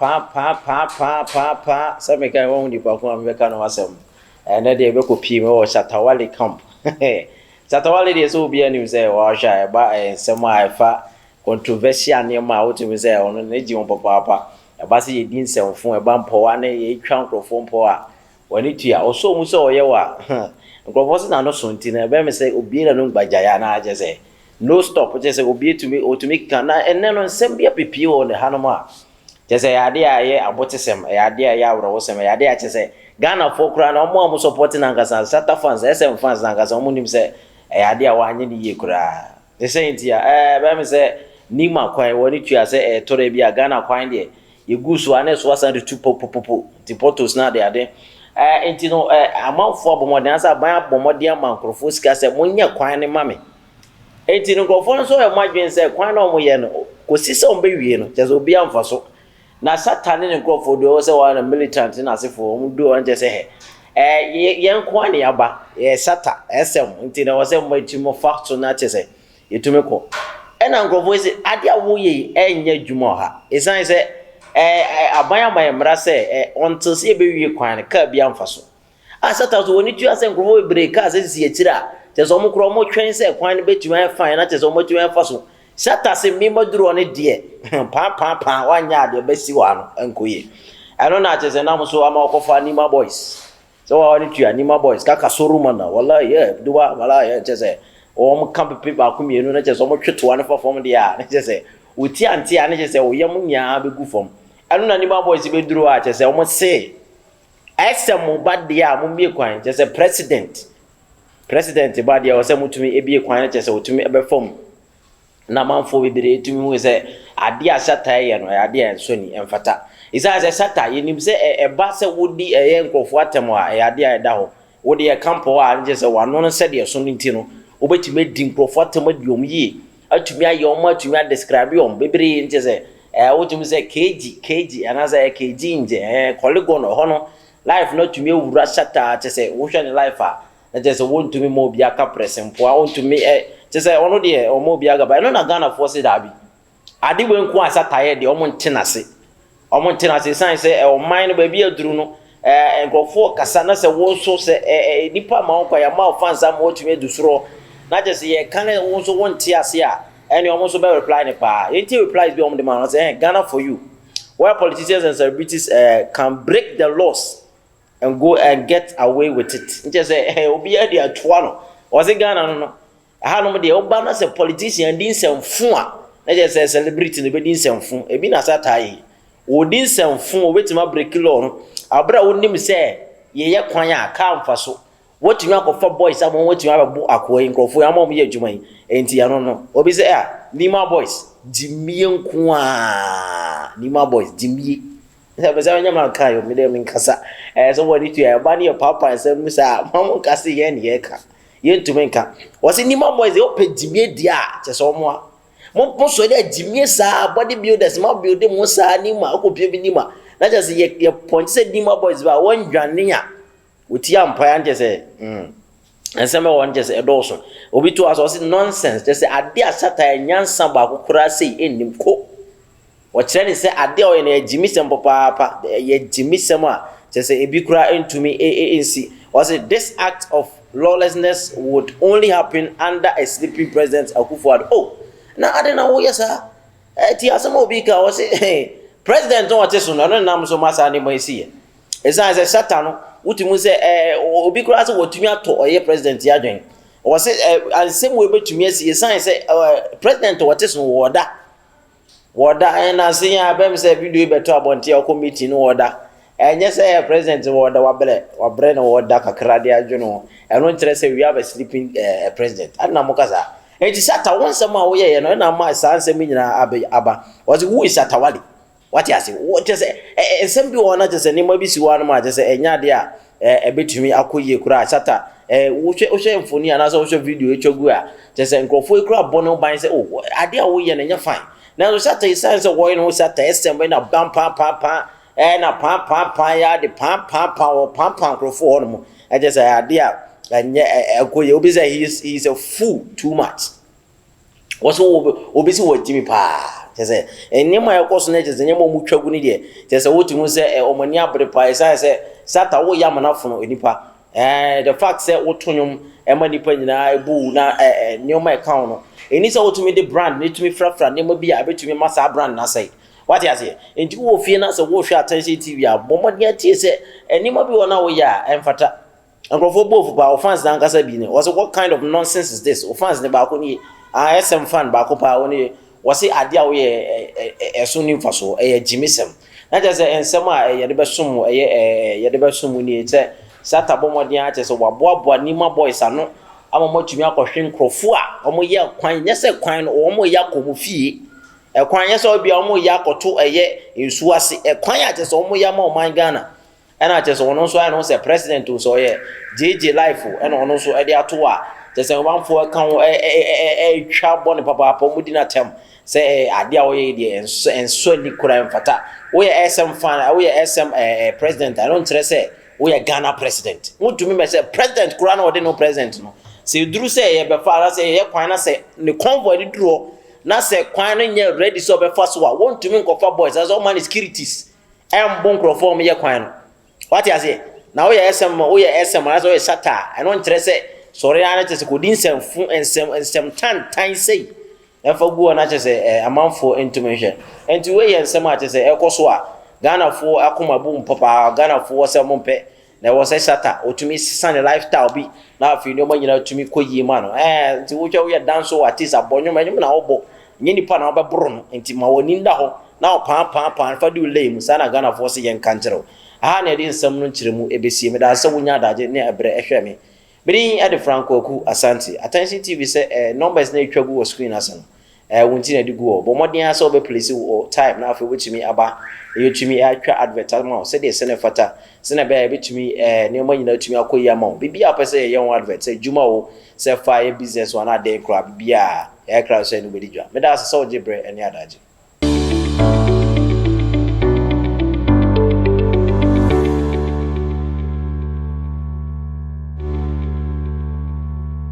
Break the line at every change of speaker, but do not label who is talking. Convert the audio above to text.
pa. Some make I won't depart from the kind of awesome. And then they will copy me or Shatawali camp. Shatawali is so be a new say, or shy, but a semi fat controversial near my ultimate say on an edium papa. A bassy didn't sell from a bump or a chunk of phone power. When it ya or so muso yawa. Wasn't not so tin a very say obedient no by Jayana, I just say. No stop, just obey to me or to make can and then on send be a PPO on the Hanoma. Just a idea, about some idea, ya or some idea, just say Ghana folk run or more supporting Angas and Sata fans, SM fans, Angas, or Munim say, a idea one in the Yakura. The same here, Bam say, Nima quite when it you say a Torrebia Ghana quine, you goose one else was under two popo, the potos now they are there. And you know, amount for more dancer by a bombardier man, Crofusca said, when you're quine mammy. And you know, go for so a margin said, quine on Moyano, because it's on baby, just be on for so. Na Satan and Crawford was one a militant in as if for do and just say, young Kwani Abba, Sata, SM, until I was a way to more facts on that, say, you to me call. And Uncle Voice, Adia Wuye, and ye Jumoha. As I say, I buy my embrace until see baby quine, curb young faso. I sat out when you ask and grow break as it's a tira. There's almost more trains, quine bit you have fine, that is almost you have faso. Sata se mimo drew on it, dear. Pa, 1 yard, your best one, Uncle Ye. I don't know, as an so I'm all for Nima boys. So I want you, Nima boys, Kaka Sorumana, Walla, yeah, do what, Malaya, just say, oh, come people come here, just almost to one for from the yard, just say, with tea and just say, oh, Yamunya, be good from. I don't know, Nima boys, be drew out, just say, almost say, Exam, but the Mumbi coin, just a president, but there was some to me, a be a coin, just to me, a form. Na manfo bibire tumi hu se ade a sata ye no ade a nsoni emfata isa se sata ye nim se e ba se wodi eye nkofo atem a ade a da ho wodi e campo a nje se wano no se de so nti no obetime di nkofo atem adiom yi atumi aye omo atumi a describe yom bibire nje se wotumi se kg anaza kg nje polygon ho no life no tumi ewura sata te se wo hwe ne life a nje se wontumi mo bia ka presempo a wontumi just say ono de omo biaga ba no na Ghana force da bi ade we nko asataye de omo ntenase san say o mind ba bi aduru no nkofo kasa na se wo so se nipa ma onko ya ma fans am otumi edusuro na just ye kan wo so wonti ase a ene omo so be reply ne pa enti replies bi omo de man say Ghana for you where politicians and celebrities can break the laws and go and get away with it just say obi e de atoa no o say Ghana no Hanom de oba na se politician din semfu a na je se celebrity no be din semfu e bi na satai o din semfu o betima break law no abra wonim se ye kwan a ka mfa so wotumi akofa boys amon wotumi abebu akoyi nkrofo amon ye adwuman enti ya no obi se Nima boys dimie nko a Nima boys dimie se be se nyama kan yo me de min kasa so woni tu ya ba ne papa se musa mamun kase ye ne ye ka yentume nka wose Nima boys e opedimie dia chese omo mo so dia dimie sa body builders ma build mo sa Nima akopie bi Nima na chese ye point se Nima boys ba won dwane a oti ampa anje se enseme won chese edoso obi to aso se nonsense chese ade asata nyansa ba kokura sei enim ko wo kire ni se ade o ye na jimisem papa ye jimisem a chese ebi kura entumi ANC was this act of lawlessness would only happen under a sleeping president Akufo-Addo. Oh, now I don't know yes sir. Ti asemo bi ka was president on what so no nam so masa ni mo isi. Esa se Satan utimu se obi kura se wotumi ato oye president ya dwen. Was ansem we betumi asi esa se president what so woda and ase ya bem se video beto abonte ya committee no woda. Enye say president woda wabre no woda kakra de adwono eno ntere say we have a sleeping president adna mokasa enti Sata wonsam a wo ye no na ma sansem nyina aba was who is Satawali what you say what you say ensem bi wona je say Nima bi si wona ma je say enya de a ebetumi akoye kura Sata wo hwe mfoni ana so hwe video etwogu a je say nkofo ekura bono ban say oh ade a wo ye na nya fine na so Sata is say wo no Sata esem na bam pa na pa ya de pa o pa crofo no I just say idea and akoye obi say he is a fool too much also obi say what Jimmy pa say enema e koso na je nyema mu twagu ni de je say wotimu say omani abre pa say sata wo ya manafo no enipa the fact say wotonyum ema nipa nyina ebu na nyoma e kan no eni say wotumi de brand ni tumi frafra nyema bi a betumi masa brand na say what you say enti wo fie na say wo hwe attention tv a bomodi atie say enema bi wona wo ya emfata Ankrofo both ba offense dan kasa bi ne was what kind of nonsense is this offense ne ba ko ni SM fan ba ko pa woni was ade a wo ye eso ni mfaso jimisem na je say ensem a ye de be som ye de be som ni te sata bomodi a che so waboaboa ni ma boys ano ama motumi akohwe nkrofo a omo ye kwan nye se kwan no omo ye akomu fie kwan nye se obi omo ye akoto nsu ase kwan a che so omo ye ma oman Ghana ena che so wono so ai no se president so ye JJ life ena wono so e de ato a che se wanfo kan twa bone papa mudi na tem se ade a wo ye de enso ni kura mfata wo ye SM fan wo ye SM president I don't say we are Ghana president. What to me say president Kurana or no president no. Say duru say ye be fa say ye kwan na say ne convoy di duro na say kwan na nye ready so be fa so a want to me kofa boys as all man securities. Bon crofo me ye kwan no. What you say? Now we SM as we sata. I don't say sorry ana te ko din sem fu ensem tan say. E fa go na che say amanfo intimation. Enti we ye ensem a che say e koso a Ghana for akoma boom papa Ghana for se mompe na wo se sata otumi sane lifestyle bi na afi no manyina otumi koyi ma no nti wo twa wo dance o artist abonyo manyum na obo nyini pa na obebro no nti ma woni nda ho na pa fa di ulem sana Ghana for se yen kanjero aha na edi nsam no nkiremu ebesie me da se wonya adaje ne ebre ehwe me biri ade Franco Aku Asante Attention TV se numbers na etwagu wo screen asa no wunti na di go bo modern asa obe place wo time na afi wotumi aba yotumi atwa advertisement se de se ne fata se na be betumi ne mo nyina tumi akoyi ama bibia apese ye won advert se juma wo se fa ye business wana de kra bibia e kra so ni bedi dwa me da se so jebre eni adaje